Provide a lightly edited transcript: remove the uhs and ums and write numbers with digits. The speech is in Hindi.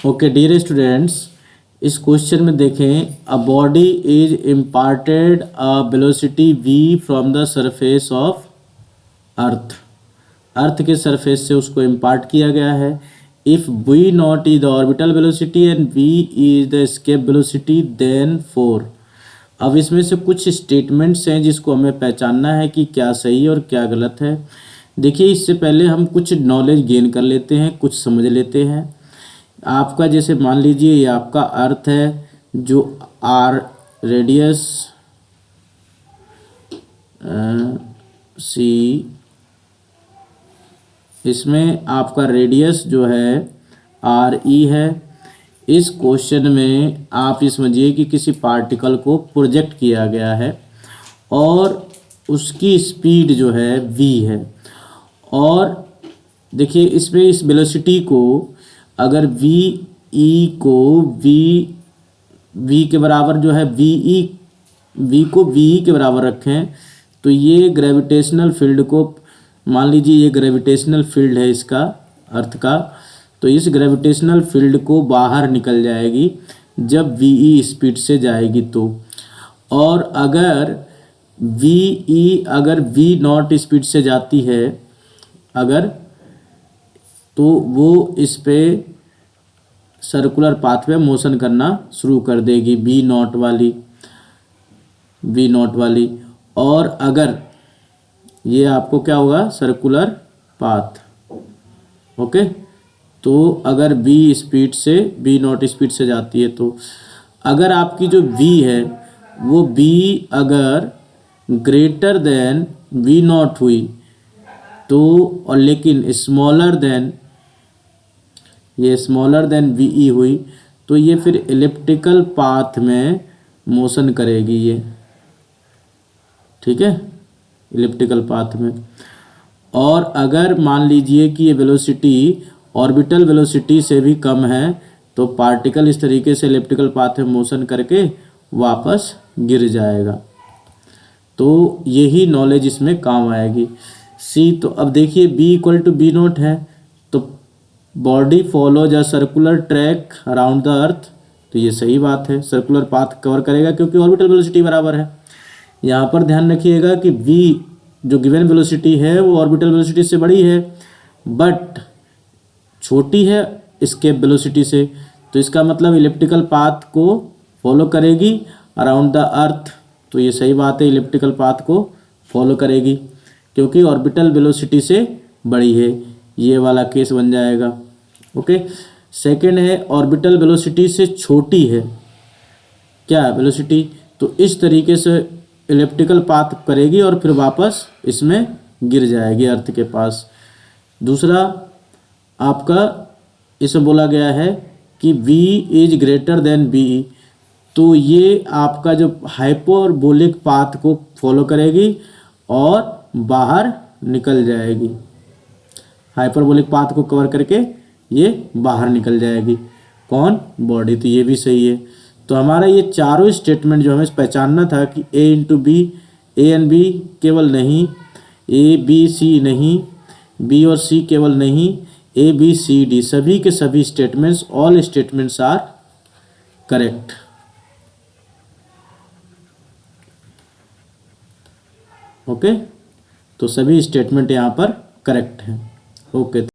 ओके डियर स्टूडेंट्स, इस क्वेश्चन में देखें, a body is imparted a velocity v from the surface of earth. Earth के सरफेस से उसको इम्पार्ट किया गया है। If v not is the orbital velocity and v is the escape velocity then 4। अब इसमें से कुछ स्टेटमेंट्स हैं जिसको हमें पहचानना है कि क्या सही और क्या गलत है। देखिए, इससे पहले हम कुछ नॉलेज गेन कर लेते हैं, कुछ समझ लेते हैं। आपका जैसे मान लीजिए ये आपका अर्थ है जो आर रेडियस सी, इसमें आपका रेडियस जो है आर ई है। इस क्वेश्चन में आप ये समझिए कि किसी पार्टिकल को प्रोजेक्ट किया गया है और उसकी स्पीड जो है v है। और देखिए इसमें इस वेलोसिटी को अगर v e को v के बराबर जो है v को v e के बराबर रखें तो ये ग्रेविटेशनल फील्ड को, मान लीजिए ये ग्रेविटेशनल फील्ड है इसका अर्थ का, तो इस ग्रेविटेशनल फील्ड को बाहर निकल जाएगी जब v e स्पीड से जाएगी तो। और अगर v e अगर v नॉट स्पीड से जाती है अगर, तो वो इस पे सर्कुलर पाथ पे मोशन करना शुरू कर देगी v नॉट वाली। और अगर ये आपको क्या होगा, सर्कुलर पाथ, ओके। तो अगर v स्पीड से v नॉट स्पीड से जाती है तो अगर आपकी जो v है वो v अगर ग्रेटर देन v नॉट हुई तो, और लेकिन स्मॉलर देन, ये स्मॉलर देन वी ई हुई तो ये फिर एलिप्टिकल पाथ में मोशन करेगी ये, ठीक है, एलिप्टिकल पाथ में। और अगर मान लीजिए कि ये वेलोसिटी ऑर्बिटल वेलोसिटी से भी कम है तो पार्टिकल इस तरीके से एलिप्टिकल पाथ में मोशन करके वापस गिर जाएगा। तो यही नॉलेज इसमें काम आएगी। सी, तो अब देखिए b equal to B not है तो body follows a circular track around the earth, तो ये सही बात है, सर्कुलर पाथ कवर करेगा क्योंकि ऑर्बिटल वेलोसिटी बराबर है। यहाँ पर ध्यान रखिएगा कि v जो गिवन वेलोसिटी है वो ऑर्बिटल वेलोसिटी से बड़ी है बट छोटी है एस्केप वेलोसिटी से, तो इसका मतलब इलिप्टिकल पाथ को फॉलो करेगी अराउंड द अर्थ, तो ये सही बात है, इलिप्टिकल पाथ को फॉलो करेगी क्योंकि ऑर्बिटल वेलोसिटी से बड़ी है। ये वाला केस बन जाएगा, ओके। सेकंड है ऑर्बिटल वेलोसिटी से छोटी है क्या वेलोसिटी, तो इस तरीके से इलिप्टिकल पाथ करेगी और फिर वापस इसमें गिर जाएगी अर्थ के पास। दूसरा आपका इसे बोला गया है कि v is greater than B, तो ये आपका जो हाइपरबोलिक पाथ को फॉलो करेगी और बाहर निकल जाएगी, हाइपरबोलिक पाथ को कवर करके ये बाहर निकल जाएगी। कौन, बॉडी, तो ये भी सही है। तो हमारा ये चारों स्टेटमेंट जो हमें पहचानना था कि a into B, A and B केवल नहीं, ए बी सी नहीं, बी और सी केवल नहीं, ए बी सी डी सभी के सभी statements, all statements are correct, okay. तो सभी स्टेटमेंट यहाँ पर करेक्ट हैं, ओके।